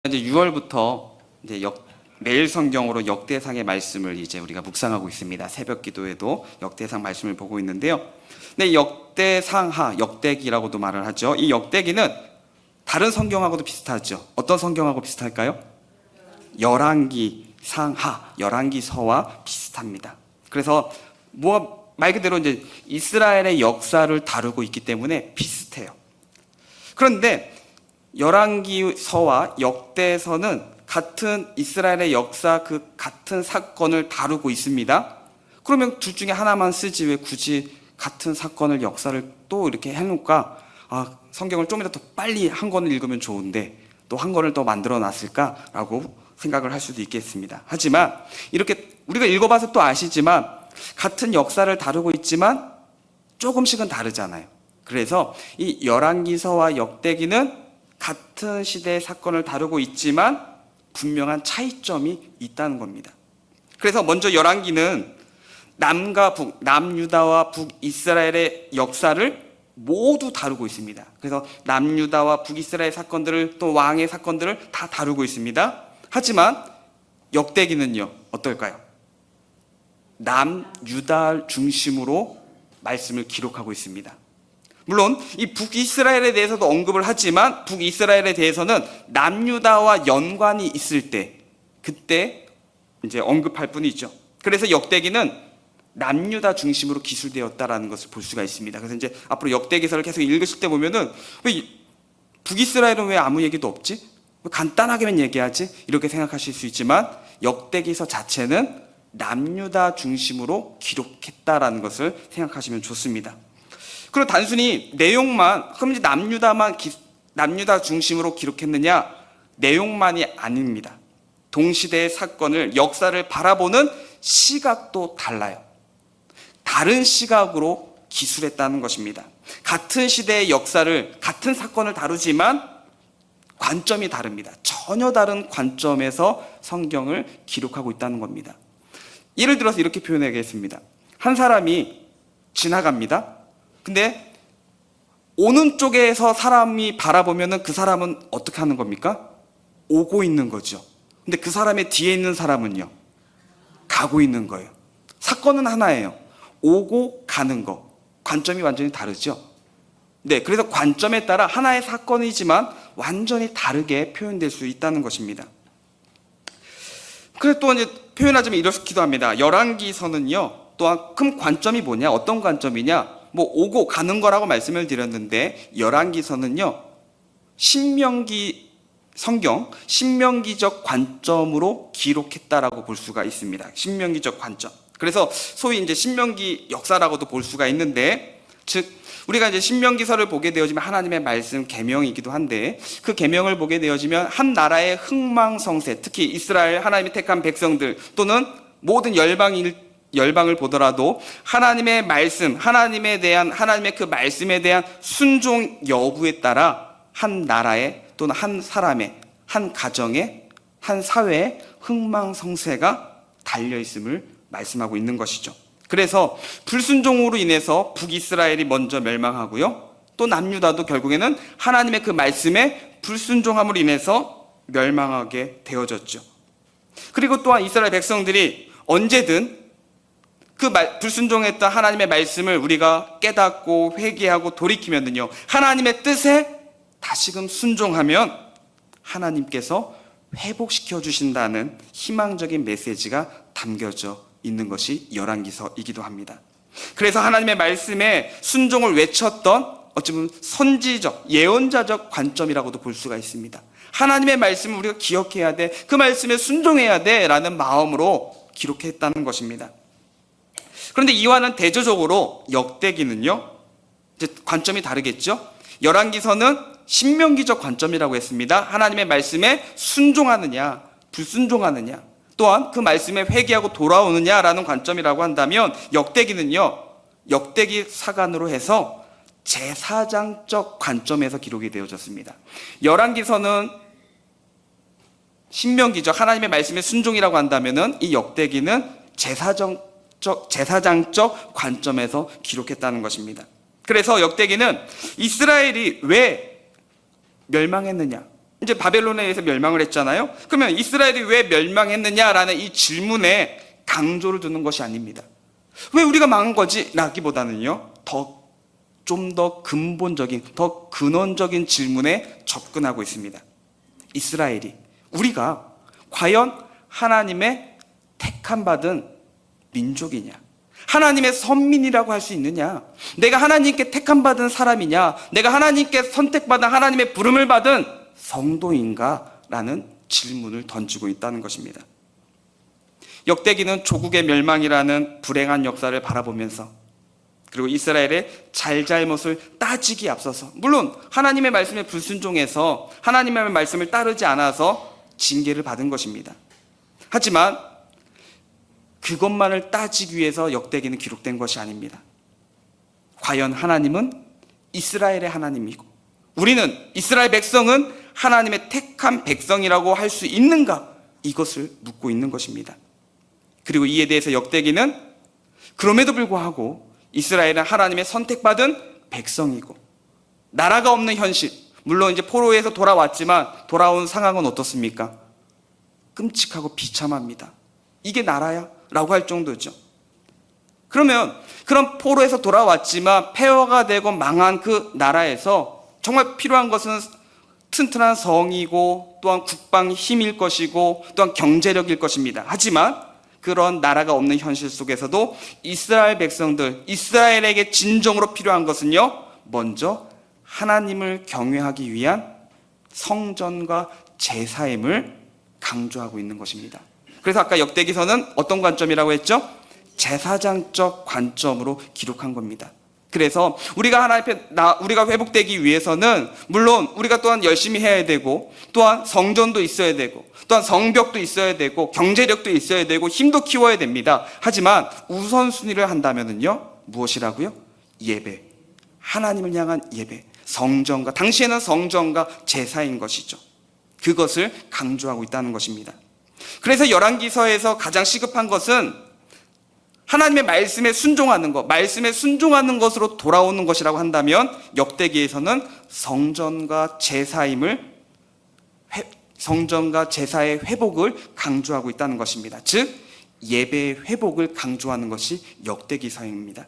이제 6월부터 이제 매일 성경으로 역대상의 말씀을 이제 우리가 묵상하고 있습니다. 새벽 기도에도 역대상 말씀을 보고 있는데요. 근데 역대상하, 역대기라고도 말을 하죠. 이 역대기는 다른 성경하고도 비슷하죠. 어떤 성경하고 비슷할까요? 열왕기 상하, 열왕기서와 비슷합니다. 그래서 말 그대로 이제 이스라엘의 역사를 다루고 있기 때문에 비슷해요. 그런데 열왕기서와 역대서는 같은 이스라엘의 역사, 그 같은 사건을 다루고 있습니다. 그러면 둘 중에 하나만 쓰지 왜 굳이 같은 사건을, 역사를 또 이렇게 해놓을까? 성경을 좀이라도 더 빨리 한 권을 읽으면 좋은데 또 한 권을 더 만들어 놨을까라고 생각을 할 수도 있겠습니다. 하지만 이렇게 우리가 읽어봐서 또 아시지만 같은 역사를 다루고 있지만 조금씩은 다르잖아요. 그래서 이 열왕기서와 역대기는 같은 시대의 사건을 다루고 있지만 분명한 차이점이 있다는 겁니다. 그래서 먼저 열왕기는 남과 북, 남유다와 북이스라엘의 역사를 모두 다루고 있습니다. 그래서 남유다와 북이스라엘 사건들을, 또 왕의 사건들을 다 다루고 있습니다. 하지만 역대기는요, 어떨까요? 남유다 중심으로 말씀을 기록하고 있습니다. 물론 이 북이스라엘에 대해서도 언급을 하지만 북이스라엘에 대해서는 남유다와 연관이 있을 때, 그때 이제 언급할 뿐이죠. 그래서 역대기는 남유다 중심으로 기술되었다라는 것을 볼 수가 있습니다. 그래서 이제 앞으로 역대기서를 계속 읽으실 때 보면은 왜 북이스라엘은 왜 아무 얘기도 없지? 왜 간단하게만 얘기하지? 이렇게 생각하실 수 있지만 역대기서 자체는 남유다 중심으로 기록했다라는 것을 생각하시면 좋습니다. 그리고 단순히 내용만, 그럼 이제 남유다 중심으로 기록했느냐? 내용만이 아닙니다. 동시대의 사건을, 역사를 바라보는 시각도 달라요. 다른 시각으로 기술했다는 것입니다. 같은 시대의 역사를, 같은 사건을 다루지만 관점이 다릅니다. 전혀 다른 관점에서 성경을 기록하고 있다는 겁니다. 예를 들어서 이렇게 표현하겠습니다. 한 사람이 지나갑니다. 근데 오는 쪽에서 사람이 바라보면은 그 사람은 어떻게 하는 겁니까? 오고 있는 거죠. 근데 그 사람의 뒤에 있는 사람은요, 가고 있는 거예요. 사건은 하나예요. 오고 가는 거. 관점이 완전히 다르죠. 네, 그래서 관점에 따라 하나의 사건이지만 완전히 다르게 표현될 수 있다는 것입니다. 그래서 또 이제 표현하자면 이렇기도 합니다. 열왕기서는요, 또한 큰 관점이 뭐냐? 어떤 관점이냐? 오고 가는 거라고 말씀을 드렸는데, 열왕기서는요, 신명기적 관점으로 기록했다라고 볼 수가 있습니다. 신명기적 관점. 그래서 소위 이제 신명기 역사라고도 볼 수가 있는데, 즉 우리가 이제 신명기서를 보게 되어지면 하나님의 말씀, 계명이기도 한데, 그 계명을 보게 되어지면 한 나라의 흥망성쇠, 특히 이스라엘 하나님이 택한 백성들 또는 모든 열방을 보더라도 하나님의 말씀, 하나님의 그 말씀에 대한 순종 여부에 따라 한 나라의 또는 한 사람의, 한 가정의, 한 사회의 흥망성쇠가 달려있음을 말씀하고 있는 것이죠. 그래서 불순종으로 인해서 북이스라엘이 먼저 멸망하고요, 또 남유다도 결국에는 하나님의 그 말씀에 불순종함으로 인해서 멸망하게 되어졌죠. 그리고 또한 이스라엘 백성들이 언제든 그 불순종했던 하나님의 말씀을 우리가 깨닫고 회개하고 돌이키면요, 하나님의 뜻에 다시금 순종하면 하나님께서 회복시켜 주신다는 희망적인 메시지가 담겨져 있는 것이 열왕기서이기도 합니다. 그래서 하나님의 말씀에 순종을 외쳤던 어찌 보면 선지적, 예언자적 관점이라고도 볼 수가 있습니다. 하나님의 말씀을 우리가 기억해야 돼, 그 말씀에 순종해야 돼 라는 마음으로 기록했다는 것입니다. 그런데 이와는 대조적으로 역대기는요, 이제 관점이 다르겠죠. 열왕기서는 신명기적 관점이라고 했습니다. 하나님의 말씀에 순종하느냐, 불순종하느냐, 또한 그 말씀에 회개하고 돌아오느냐라는 관점이라고 한다면, 역대기는요, 역대기 사관으로 해서 제사장적 관점에서 기록이 되어졌습니다. 열왕기서는 신명기적 하나님의 말씀에 순종이라고 한다면은, 이 역대기는 제사장적 관점에서 기록했다는 것입니다. 그래서 역대기는 이스라엘이 왜 멸망했느냐, 이제 바벨론에 의해서 멸망을 했잖아요. 그러면 이스라엘이 왜 멸망했느냐라는 이 질문에 강조를 두는 것이 아닙니다. 왜 우리가 망한 거지? 라기보다는요, 좀 더 근본적인, 더 근원적인 질문에 접근하고 있습니다. 이스라엘이, 우리가 과연 하나님의 택함받은 민족이냐? 하나님의 선민이라고 할 수 있느냐? 내가 하나님께 택함받은 사람이냐? 내가 하나님께 선택받은, 하나님의 부름을 받은 성도인가? 라는 질문을 던지고 있다는 것입니다. 역대기는 조국의 멸망이라는 불행한 역사를 바라보면서, 그리고 이스라엘의 잘잘못을 따지기에 앞서서, 물론 하나님의 말씀에 불순종해서 하나님의 말씀을 따르지 않아서 징계를 받은 것입니다. 하지만 그것만을 따지기 위해서 역대기는 기록된 것이 아닙니다. 과연 하나님은 이스라엘의 하나님이고 우리는, 이스라엘 백성은 하나님의 택한 백성이라고 할 수 있는가? 이것을 묻고 있는 것입니다. 그리고 이에 대해서 역대기는 그럼에도 불구하고 이스라엘은 하나님의 선택받은 백성이고 나라가 없는 현실, 물론 이제 포로에서 돌아왔지만 돌아온 상황은 어떻습니까? 끔찍하고 비참합니다. 이게 나라야? 라고 할 정도죠. 그러면 그런 포로에서 돌아왔지만 폐허가 되고 망한 그 나라에서 정말 필요한 것은 튼튼한 성이고 또한 국방 힘일 것이고 또한 경제력일 것입니다. 하지만 그런 나라가 없는 현실 속에서도 이스라엘 백성들, 이스라엘에게 진정으로 필요한 것은요, 먼저 하나님을 경외하기 위한 성전과 제사임을 강조하고 있는 것입니다. 그래서 아까 역대기서는 어떤 관점이라고 했죠? 제사장적 관점으로 기록한 겁니다. 그래서 우리가 하나님 앞에 우리가 회복되기 위해서는 물론 우리가 또한 열심히 해야 되고, 또한 성전도 있어야 되고, 또한 성벽도 있어야 되고, 경제력도 있어야 되고, 힘도 키워야 됩니다. 하지만 우선순위를 한다면은요, 무엇이라고요? 예배, 하나님을 향한 예배, 성전과, 당시에는 성전과 제사인 것이죠. 그것을 강조하고 있다는 것입니다. 그래서 열왕기서에서 가장 시급한 것은 하나님의 말씀에 순종하는 것, 말씀에 순종하는 것으로 돌아오는 것이라고 한다면 역대기에서는 성전과 제사의 회복을 강조하고 있다는 것입니다. 즉 예배의 회복을 강조하는 것이 역대기서입니다.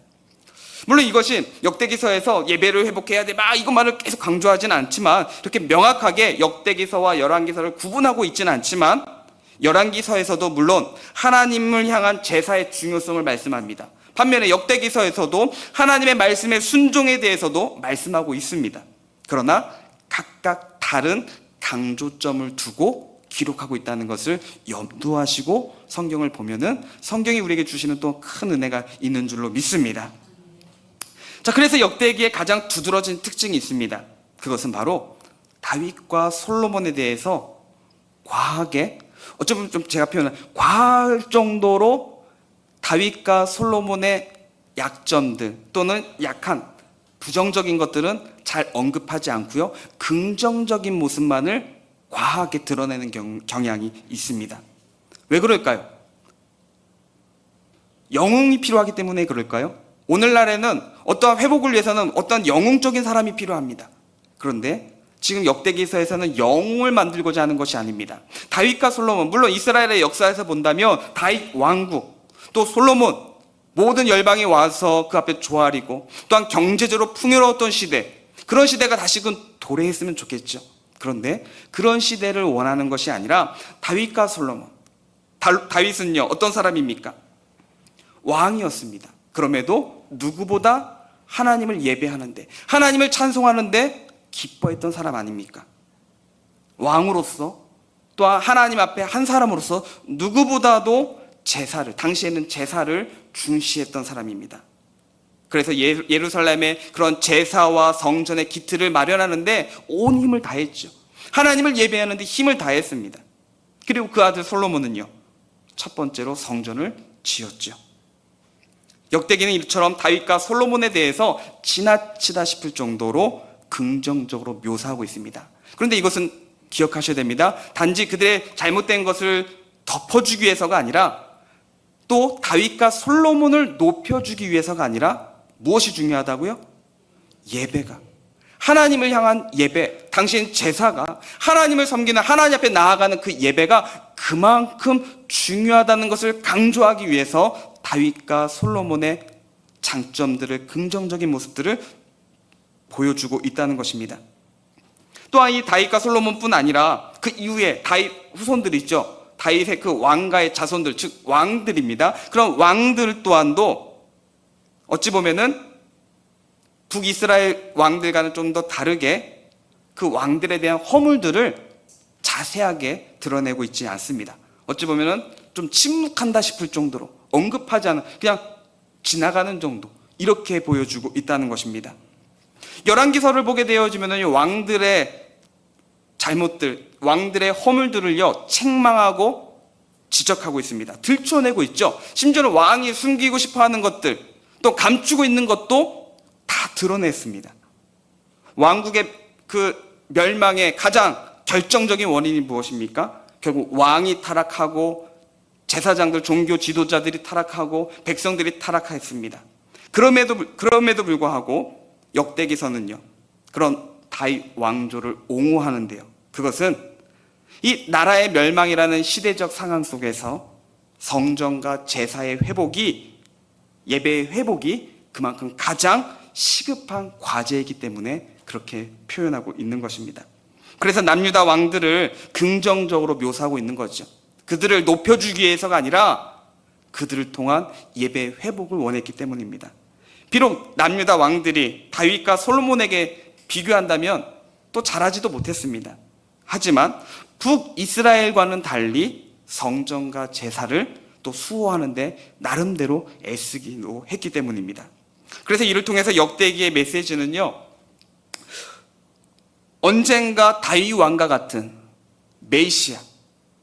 물론 이것이 역대기서에서 예배를 회복해야 돼 막 이것만을 계속 강조하지는 않지만, 이렇게 명확하게 역대기서와 열왕기서를 구분하고 있지는 않지만 열왕기서에서도 물론 하나님을 향한 제사의 중요성을 말씀합니다. 반면에 역대기서에서도 하나님의 말씀의 순종에 대해서도 말씀하고 있습니다. 그러나 각각 다른 강조점을 두고 기록하고 있다는 것을 염두하시고 성경을 보면은 성경이 우리에게 주시는 또 큰 은혜가 있는 줄로 믿습니다. 자, 그래서 역대기에 가장 두드러진 특징이 있습니다. 그것은 바로 다윗과 솔로몬에 대해서 과하게, 어쩌면 좀 제가 표현한 과할 정도로 다윗과 솔로몬의 약점들 또는 약한 부정적인 것들은 잘 언급하지 않고요, 긍정적인 모습만을 과하게 드러내는 경향이 있습니다. 왜 그럴까요? 영웅이 필요하기 때문에 그럴까요? 오늘날에는 어떠한 회복을 위해서는 어떤 영웅적인 사람이 필요합니다. 그런데 지금 역대기서에서는 영웅을 만들고자 하는 것이 아닙니다. 다윗과 솔로몬, 물론 이스라엘의 역사에서 본다면 다윗 왕국, 또 솔로몬, 모든 열방이 와서 그 앞에 조아리고, 또한 경제적으로 풍요로웠던 시대, 그런 시대가 다시금 도래했으면 좋겠죠. 그런데 그런 시대를 원하는 것이 아니라 다윗과 솔로몬, 다윗은요 어떤 사람입니까? 왕이었습니다. 그럼에도 누구보다 하나님을 예배하는데, 하나님을 찬송하는데 기뻐했던 사람 아닙니까? 왕으로서, 또한 하나님 앞에 한 사람으로서 누구보다도 제사를, 당시에는 제사를 중시했던 사람입니다. 그래서 예루살렘의 그런 제사와 성전의 기틀을 마련하는데 온 힘을 다했죠. 하나님을 예배하는데 힘을 다했습니다. 그리고 그 아들 솔로몬은요, 첫 번째로 성전을 지었죠. 역대기는 이처럼 다윗과 솔로몬에 대해서 지나치다 싶을 정도로 긍정적으로 묘사하고 있습니다. 그런데 이것은 기억하셔야 됩니다. 단지 그들의 잘못된 것을 덮어주기 위해서가 아니라, 또 다윗과 솔로몬을 높여주기 위해서가 아니라 무엇이 중요하다고요? 예배가, 하나님을 향한 예배, 당신 제사가 하나님을 섬기는 하나님 앞에 나아가는 그 예배가 그만큼 중요하다는 것을 강조하기 위해서 다윗과 솔로몬의 장점들을, 긍정적인 모습들을 보여주고 있다는 것입니다. 또한 이 다윗과 솔로몬뿐 아니라 그 이후에 다윗 후손들 있죠. 다윗의 그 왕가의 자손들, 즉 왕들입니다. 그런 왕들 또한도 어찌 보면은 북이스라엘 왕들과는 좀 더 다르게 그 왕들에 대한 허물들을 자세하게 드러내고 있지 않습니다. 어찌 보면은 좀 침묵한다 싶을 정도로, 언급하지 않은, 그냥 지나가는 정도, 이렇게 보여주고 있다는 것입니다. 열왕기서를 보게 되어지면은 왕들의 잘못들, 왕들의 허물들을요 책망하고 지적하고 있습니다. 들춰내고 있죠. 심지어는 왕이 숨기고 싶어하는 것들, 또 감추고 있는 것도 다 드러냈습니다. 왕국의 그 멸망의 가장 결정적인 원인이 무엇입니까? 결국 왕이 타락하고 제사장들, 종교 지도자들이 타락하고 백성들이 타락했습니다. 그럼에도 불구하고 역대기서는요 그런 다윗 왕조를 옹호하는데요, 그것은 이 나라의 멸망이라는 시대적 상황 속에서 성전과 제사의 회복이, 예배의 회복이 그만큼 가장 시급한 과제이기 때문에 그렇게 표현하고 있는 것입니다. 그래서 남유다 왕들을 긍정적으로 묘사하고 있는 거죠. 그들을 높여주기 위해서가 아니라 그들을 통한 예배의 회복을 원했기 때문입니다. 비록 남유다 왕들이 다윗과 솔로몬에게 비교한다면 또 잘하지도 못했습니다. 하지만 북이스라엘과는 달리 성전과 제사를 또 수호하는데 나름대로 애쓰기도 했기 때문입니다. 그래서 이를 통해서 역대기의 메시지는요, 언젠가 다윗 왕과 같은 메시아,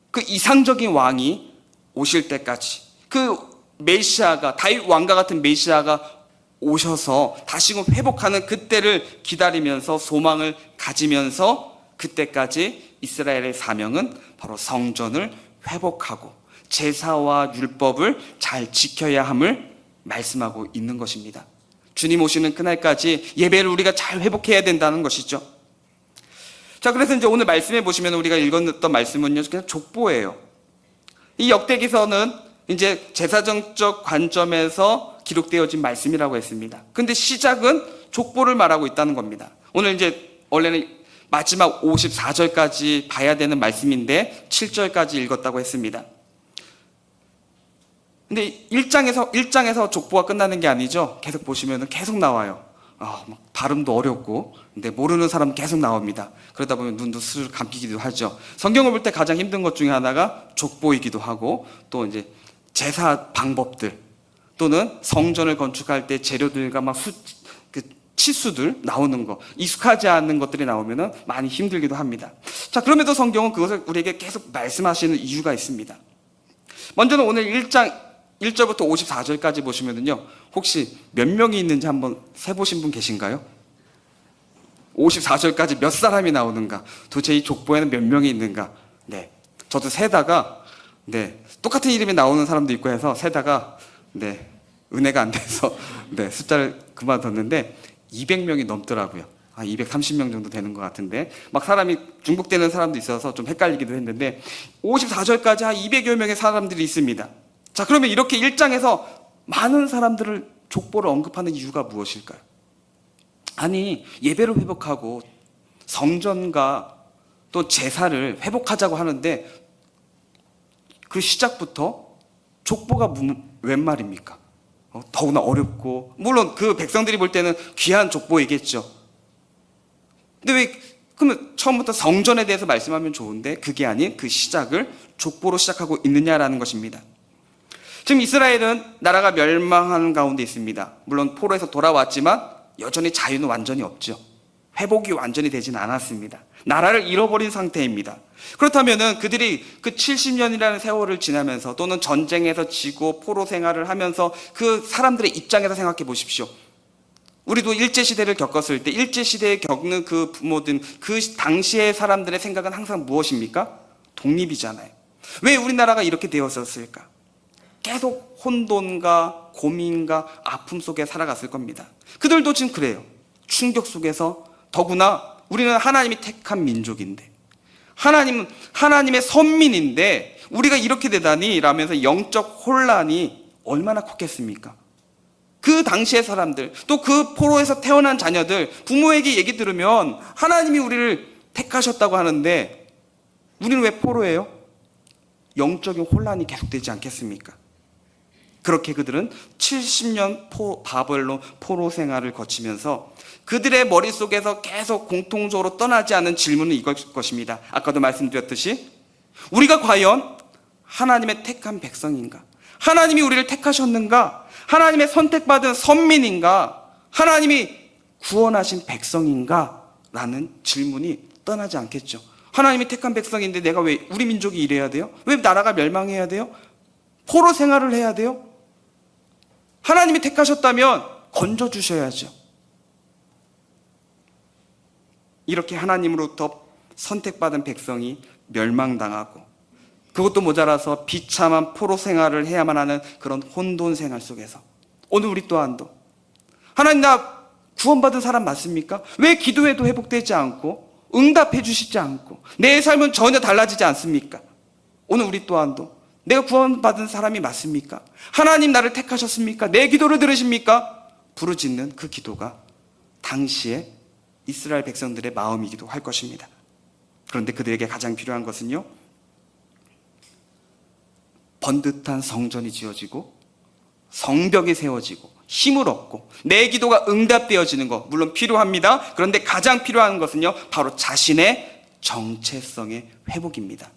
그 이상적인 왕이 오실 때까지, 그 메시아가, 다윗 왕과 같은 메시아가 오셔서 다시금 회복하는 그때를 기다리면서 소망을 가지면서, 그때까지 이스라엘의 사명은 바로 성전을 회복하고 제사와 율법을 잘 지켜야 함을 말씀하고 있는 것입니다. 주님 오시는 그날까지 예배를 우리가 잘 회복해야 된다는 것이죠. 자, 그래서 이제 오늘 말씀해 보시면 우리가 읽었던 말씀은요, 그냥 족보예요. 이 역대기서는 이제 제사정적 관점에서 기록되어진 말씀이라고 했습니다. 근데 시작은 족보를 말하고 있다는 겁니다. 오늘 이제 원래는 마지막 54절까지 봐야 되는 말씀인데 7절까지 읽었다고 했습니다. 근데 1장에서 족보가 끝나는 게 아니죠. 계속 보시면 계속 나와요. 발음도 어렵고, 근데 모르는 사람은 계속 나옵니다. 그러다 보면 눈도 스르르 감기기도 하죠. 성경을 볼 때 가장 힘든 것 중에 하나가 족보이기도 하고, 또 이제 제사 방법들, 또는 성전을 건축할 때 재료들과 막 치수들 나오는 거, 익숙하지 않은 것들이 나오면 많이 힘들기도 합니다. 자, 그럼에도 성경은 그것을 우리에게 계속 말씀하시는 이유가 있습니다. 먼저는 오늘 1장 1절부터 54절까지 보시면요, 혹시 몇 명이 있는지 한번 세보신 분 계신가요? 54절까지 몇 사람이 나오는가, 도대체 이 족보에는 몇 명이 있는가. 네, 저도 세다가 똑같은 이름이 나오는 사람도 있고 해서 세다가 은혜가 안 돼서 숫자를 그만뒀는데 200명이 넘더라고요. 230명 정도 되는 것 같은데, 막 사람이 중복되는 사람도 있어서 좀 헷갈리기도 했는데 54절까지 한 200여 명의 사람들이 있습니다. 자, 그러면 이렇게 1장에서 많은 사람들을, 족보를 언급하는 이유가 무엇일까요? 아니, 예배를 회복하고 성전과 또 제사를 회복하자고 하는데 그 시작부터 족보가 웬 말입니까? 더구나 어렵고, 물론 그 백성들이 볼 때는 귀한 족보이겠죠. 근데 왜 그러면 처음부터 성전에 대해서 말씀하면 좋은데 그게 아닌 그 시작을 족보로 시작하고 있느냐라는 것입니다. 지금 이스라엘은 나라가 멸망하는 가운데 있습니다. 물론 포로에서 돌아왔지만 여전히 자유는 완전히 없죠. 회복이 완전히 되지는 않았습니다. 나라를 잃어버린 상태입니다. 그렇다면은 그들이 그 70년이라는 세월을 지나면서, 또는 전쟁에서 지고 포로 생활을 하면서 그 사람들의 입장에서 생각해 보십시오. 우리도 일제시대를 겪었을 때 일제시대에 겪는 그 부모들, 그 당시의 사람들의 생각은 항상 무엇입니까? 독립이잖아요. 왜 우리나라가 이렇게 되었었을까? 계속 혼돈과 고민과 아픔 속에 살아갔을 겁니다. 그들도 지금 그래요. 충격 속에서 더구나 우리는 하나님이 택한 민족인데, 하나님의 선민인데 우리가 이렇게 되다니 라면서 영적 혼란이 얼마나 컸겠습니까? 그 당시의 사람들, 또 그 포로에서 태어난 자녀들, 부모에게 얘기 들으면 하나님이 우리를 택하셨다고 하는데 우리는 왜 포로예요? 영적인 혼란이 계속되지 않겠습니까? 그렇게 그들은 70년 바벨론 포로 생활을 거치면서 그들의 머릿속에서 계속 공통적으로 떠나지 않는 질문은 이걸 것입니다. 아까도 말씀드렸듯이 우리가 과연 하나님의 택한 백성인가? 하나님이 우리를 택하셨는가? 하나님의 선택받은 선민인가? 하나님이 구원하신 백성인가? 라는 질문이 떠나지 않겠죠. 하나님이 택한 백성인데 내가 왜 우리 민족이 이래야 돼요? 왜 나라가 멸망해야 돼요? 포로 생활을 해야 돼요? 하나님이 택하셨다면 건져주셔야죠. 이렇게 하나님으로부터 선택받은 백성이 멸망당하고 그것도 모자라서 비참한 포로 생활을 해야만 하는 그런 혼돈 생활 속에서 오늘 우리 또한도 하나님 나 구원받은 사람 맞습니까? 왜 기도해도 회복되지 않고 응답해 주시지 않고 내 삶은 전혀 달라지지 않습니까? 오늘 우리 또한도 내가 구원받은 사람이 맞습니까? 하나님 나를 택하셨습니까? 내 기도를 들으십니까? 부르짖는 그 기도가 당시에 이스라엘 백성들의 마음이기도 할 것입니다. 그런데 그들에게 가장 필요한 것은요, 번듯한 성전이 지어지고 성벽이 세워지고 힘을 얻고 내 기도가 응답되어지는 것 물론 필요합니다. 그런데 가장 필요한 것은요, 바로 자신의 정체성의 회복입니다.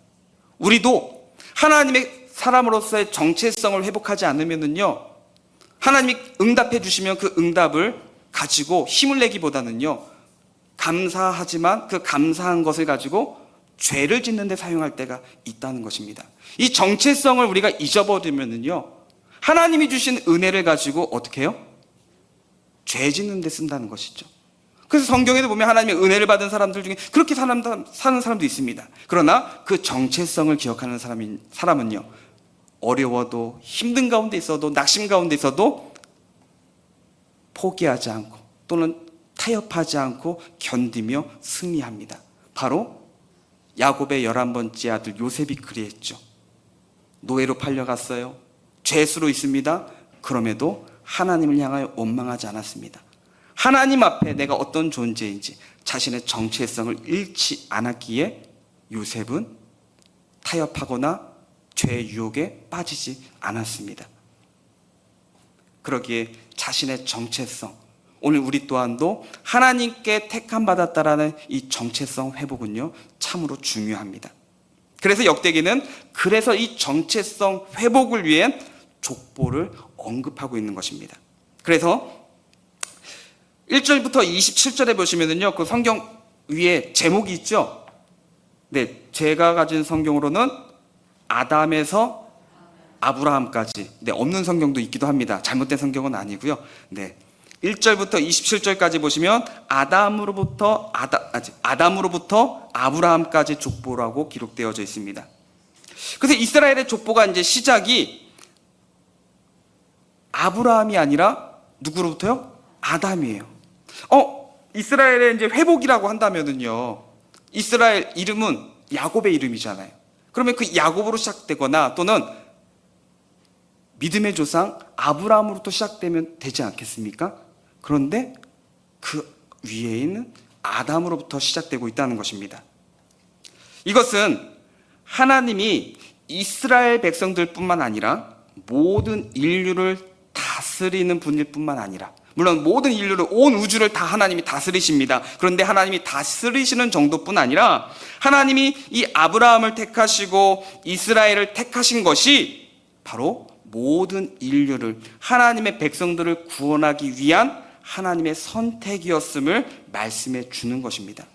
우리도 하나님의 사람으로서의 정체성을 회복하지 않으면요, 하나님이 응답해 주시면 그 응답을 가지고 힘을 내기보다는요, 감사하지만 그 감사한 것을 가지고 죄를 짓는 데 사용할 때가 있다는 것입니다. 이 정체성을 우리가 잊어버리면요, 하나님이 주신 은혜를 가지고 어떻게 해요? 죄 짓는 데 쓴다는 것이죠. 그래서 성경에도 보면 하나님의 은혜를 받은 사람들 중에 그렇게 사는 사람도 있습니다. 그러나 그 정체성을 기억하는 사람은요, 어려워도 힘든 가운데 있어도 낙심 가운데 있어도 포기하지 않고 또는 타협하지 않고 견디며 승리합니다. 바로 야곱의 11번째 아들 요셉이 그리했죠. 노예로 팔려갔어요. 죄수로 있습니다. 그럼에도 하나님을 향하여 원망하지 않았습니다. 하나님 앞에 내가 어떤 존재인지 자신의 정체성을 잃지 않았기에 요셉은 타협하거나 죄의 유혹에 빠지지 않았습니다. 그러기에 자신의 정체성, 오늘 우리 또한도 하나님께 택함 받았다라는 이 정체성 회복은요, 참으로 중요합니다. 그래서 역대기는 그래서 이 정체성 회복을 위한 족보를 언급하고 있는 것입니다. 그래서 1절부터 27절에 보시면은요, 그 성경 위에 제목이 있죠. 네, 제가 가진 성경으로는 아담에서 아브라함까지, 네, 없는 성경도 있기도 합니다. 잘못된 성경은 아니고요. 네, 1절부터 27절까지 보시면 아담으로부터 아브라함까지 족보라고 기록되어져 있습니다. 그래서 이스라엘의 족보가 이제 시작이 아브라함이 아니라 누구로부터요? 아담이에요. 이스라엘의 이제 회복이라고 한다면은요, 이스라엘 이름은 야곱의 이름이잖아요. 그러면 그 야곱으로 시작되거나 또는 믿음의 조상 아브라함으로부터 시작되면 되지 않겠습니까? 그런데 그 위에 있는 아담으로부터 시작되고 있다는 것입니다. 이것은 하나님이 이스라엘 백성들뿐만 아니라 모든 인류를 다스리는 분일 뿐만 아니라, 물론 모든 인류를, 온 우주를 다 하나님이 다스리십니다. 그런데 하나님이 다스리시는 정도뿐 아니라 하나님이 이 아브라함을 택하시고 이스라엘을 택하신 것이 바로 모든 인류를, 하나님의 백성들을 구원하기 위한 하나님의 선택이었음을 말씀해 주는 것입니다.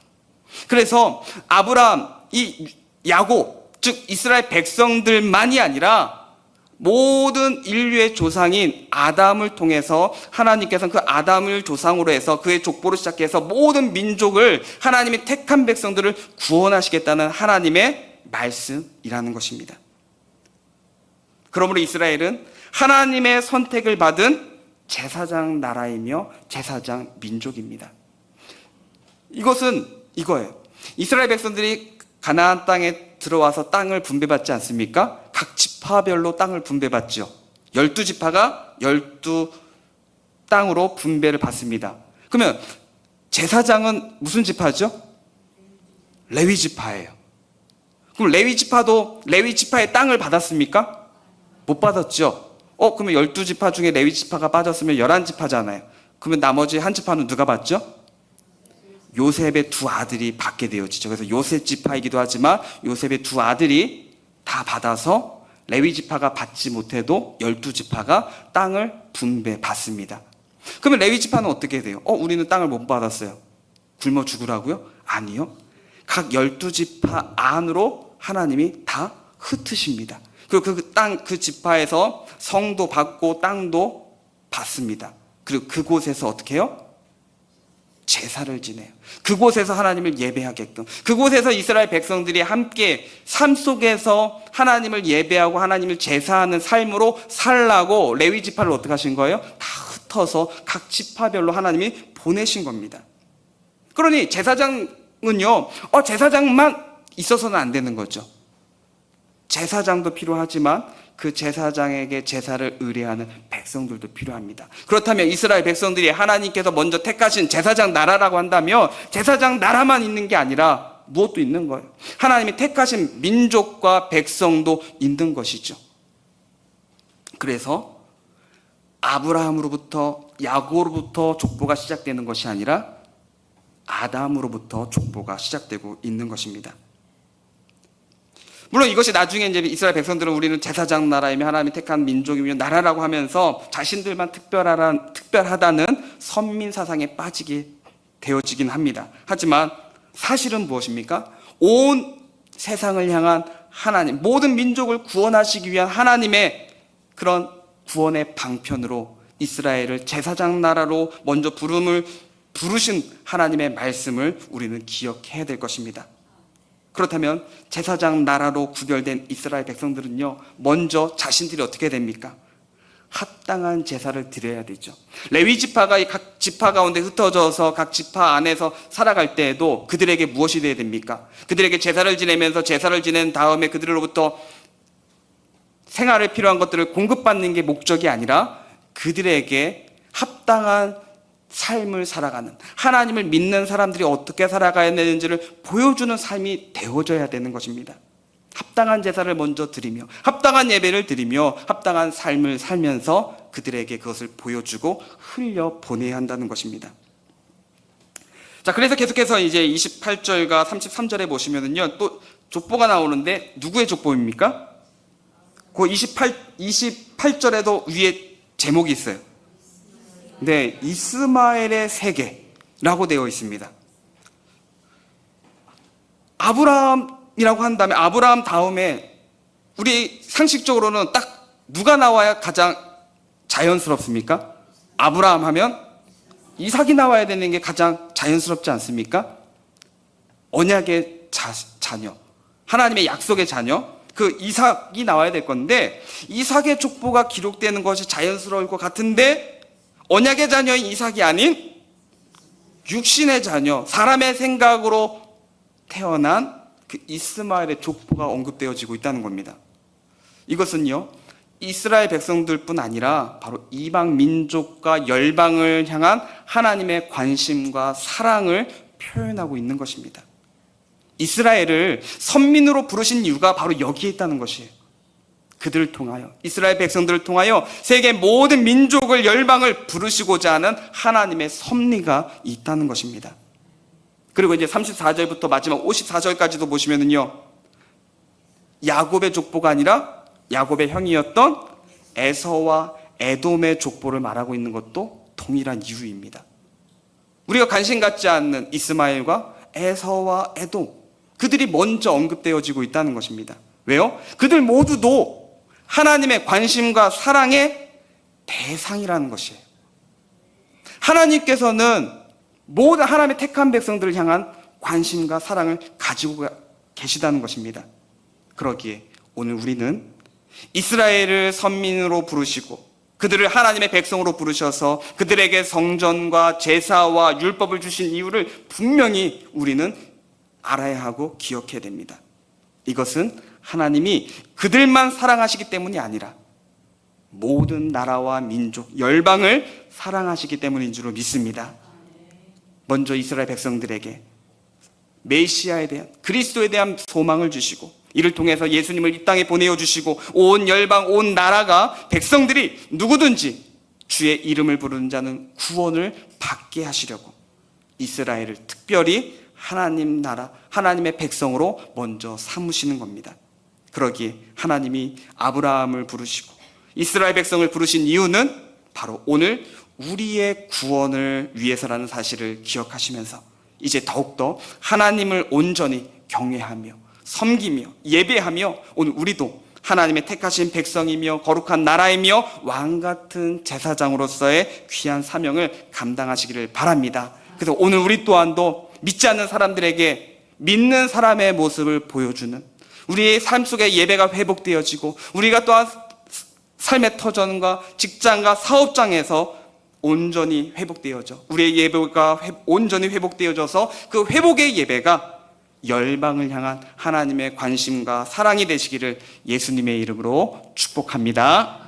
그래서 아브라함, 이 야곱, 즉 이스라엘 백성들만이 아니라 모든 인류의 조상인 아담을 통해서 하나님께서는 그 아담을 조상으로 해서 그의 족보로 시작해서 모든 민족을, 하나님이 택한 백성들을 구원하시겠다는 하나님의 말씀이라는 것입니다. 그러므로 이스라엘은 하나님의 선택을 받은 제사장 나라이며 제사장 민족입니다. 이것은 이거예요. 이스라엘 백성들이 가나안 땅에 들어와서 땅을 분배받지 않습니까? 각 지파별로 땅을 분배받죠. 12지파가 12 땅으로 분배를 받습니다. 그러면 제사장은 무슨 지파죠? 레위 지파예요. 그럼 레위 지파도 레위 지파의 땅을 받았습니까? 못 받았죠. 그러면 12지파 중에 레위 지파가 빠졌으면 11지파잖아요. 그러면 나머지 한 지파는 누가 받죠? 요셉의 두 아들이 받게 되어지죠. 그래서 요셉 지파이기도 하지만 요셉의 두 아들이 다 받아서 레위 지파가 받지 못해도 12지파가 땅을 분배받습니다. 그러면 레위 지파는 어떻게 돼요? 우리는 땅을 못 받았어요. 굶어 죽으라고요? 아니요. 각 12지파 안으로 하나님이 다 흩으십니다. 그리고 그 지파에서 성도 받고 땅도 받습니다. 그리고 그곳에서 어떻게 해요? 제사를 지내요. 그곳에서 하나님을 예배하게끔, 그곳에서 이스라엘 백성들이 함께 삶 속에서 하나님을 예배하고 하나님을 제사하는 삶으로 살라고 레위 지파를 어떻게 하신 거예요? 다 흩어서 각 지파별로 하나님이 보내신 겁니다. 그러니 제사장은요, 제사장만 있어서는 안 되는 거죠. 제사장도 필요하지만 그 제사장에게 제사를 의뢰하는 백성들도 필요합니다. 그렇다면 이스라엘 백성들이 하나님께서 먼저 택하신 제사장 나라라고 한다면 제사장 나라만 있는 게 아니라 무엇도 있는 거예요. 하나님이 택하신 민족과 백성도 있는 것이죠. 그래서 아브라함으로부터 야곱으로부터 족보가 시작되는 것이 아니라 아담으로부터 족보가 시작되고 있는 것입니다. 물론 이것이 나중에 이제 이스라엘 백성들은 우리는 제사장 나라이며 하나님이 택한 민족이며 나라라고 하면서 자신들만 특별하다는 선민 사상에 빠지게 되어지긴 합니다. 하지만 사실은 무엇입니까? 온 세상을 향한 하나님, 모든 민족을 구원하시기 위한 하나님의 그런 구원의 방편으로 이스라엘을 제사장 나라로 먼저 부르신 하나님의 말씀을 우리는 기억해야 될 것입니다. 그렇다면 제사장 나라로 구별된 이스라엘 백성들은요, 먼저 자신들이 어떻게 됩니까? 합당한 제사를 드려야 되죠. 레위 지파가 각 지파 가운데 흩어져서 각 지파 안에서 살아갈 때에도 그들에게 무엇이 되어야 됩니까? 그들에게 제사를 지내면서 제사를 지낸 다음에 그들로부터 생활에 필요한 것들을 공급받는 게 목적이 아니라 그들에게 합당한 삶을 살아가는, 하나님을 믿는 사람들이 어떻게 살아가야 되는지를 보여주는 삶이 되어져야 되는 것입니다. 합당한 제사를 먼저 드리며 합당한 예배를 드리며 합당한 삶을 살면서 그들에게 그것을 보여주고 흘려 보내야 한다는 것입니다. 자, 그래서 계속해서 이제 28절과 33절에 보시면은요, 또 족보가 나오는데 누구의 족보입니까? 그 28절에도 위에 제목이 있어요. 네, 이스마엘의 세계라고 되어 있습니다. 아브라함이라고 한다면 아브라함 다음에 우리 상식적으로는 딱 누가 나와야 가장 자연스럽습니까? 아브라함 하면 이삭이 나와야 되는 게 가장 자연스럽지 않습니까? 언약의 자녀, 하나님의 약속의 자녀, 그 이삭이 나와야 될 건데 이삭의 족보가 기록되는 것이 자연스러울 것 같은데 언약의 자녀인 이삭이 아닌 육신의 자녀, 사람의 생각으로 태어난 그 이스마엘의 족보가 언급되어지고 있다는 겁니다. 이것은요, 이스라엘 백성들뿐 아니라 바로 이방 민족과 열방을 향한 하나님의 관심과 사랑을 표현하고 있는 것입니다. 이스라엘을 선민으로 부르신 이유가 바로 여기에 있다는 것이에요. 그들을 통하여, 이스라엘 백성들을 통하여 세계 모든 민족을, 열방을 부르시고자 하는 하나님의 섭리가 있다는 것입니다. 그리고 이제 34절부터 마지막 54절까지도 보시면은요, 야곱의 족보가 아니라 야곱의 형이었던 에서와 에돔의 족보를 말하고 있는 것도 동일한 이유입니다. 우리가 관심 갖지 않는 이스마엘과 에서와 에돔, 그들이 먼저 언급되어지고 있다는 것입니다. 왜요? 그들 모두도 하나님의 관심과 사랑의 대상이라는 것이에요. 하나님께서는 모든 하나님의 택한 백성들을 향한 관심과 사랑을 가지고 계시다는 것입니다. 그러기에 오늘 우리는 이스라엘을 선민으로 부르시고 그들을 하나님의 백성으로 부르셔서 그들에게 성전과 제사와 율법을 주신 이유를 분명히 우리는 알아야 하고 기억해야 됩니다. 이것은 하나님이 그들만 사랑하시기 때문이 아니라 모든 나라와 민족, 열방을 사랑하시기 때문인 줄 믿습니다. 먼저 이스라엘 백성들에게 메시아에 대한, 그리스도에 대한 소망을 주시고 이를 통해서 예수님을 이 땅에 보내어 주시고 온 열방, 온 나라가, 백성들이 누구든지 주의 이름을 부르는 자는 구원을 받게 하시려고 이스라엘을 특별히 하나님 나라, 하나님의 백성으로 먼저 삼으시는 겁니다. 그러기에 하나님이 아브라함을 부르시고 이스라엘 백성을 부르신 이유는 바로 오늘 우리의 구원을 위해서라는 사실을 기억하시면서 이제 더욱더 하나님을 온전히 경외하며 섬기며 예배하며 오늘 우리도 하나님의 택하신 백성이며 거룩한 나라이며 왕같은 제사장으로서의 귀한 사명을 감당하시기를 바랍니다. 그래서 오늘 우리 또한도 믿지 않는 사람들에게 믿는 사람의 모습을 보여주는, 우리의 삶 속에 예배가 회복되어지고 우리가 또한 삶의 터전과 직장과 사업장에서 온전히 회복되어져, 우리의 예배가 온전히 회복되어져서 그 회복의 예배가 열방을 향한 하나님의 관심과 사랑이 되시기를 예수님의 이름으로 축복합니다.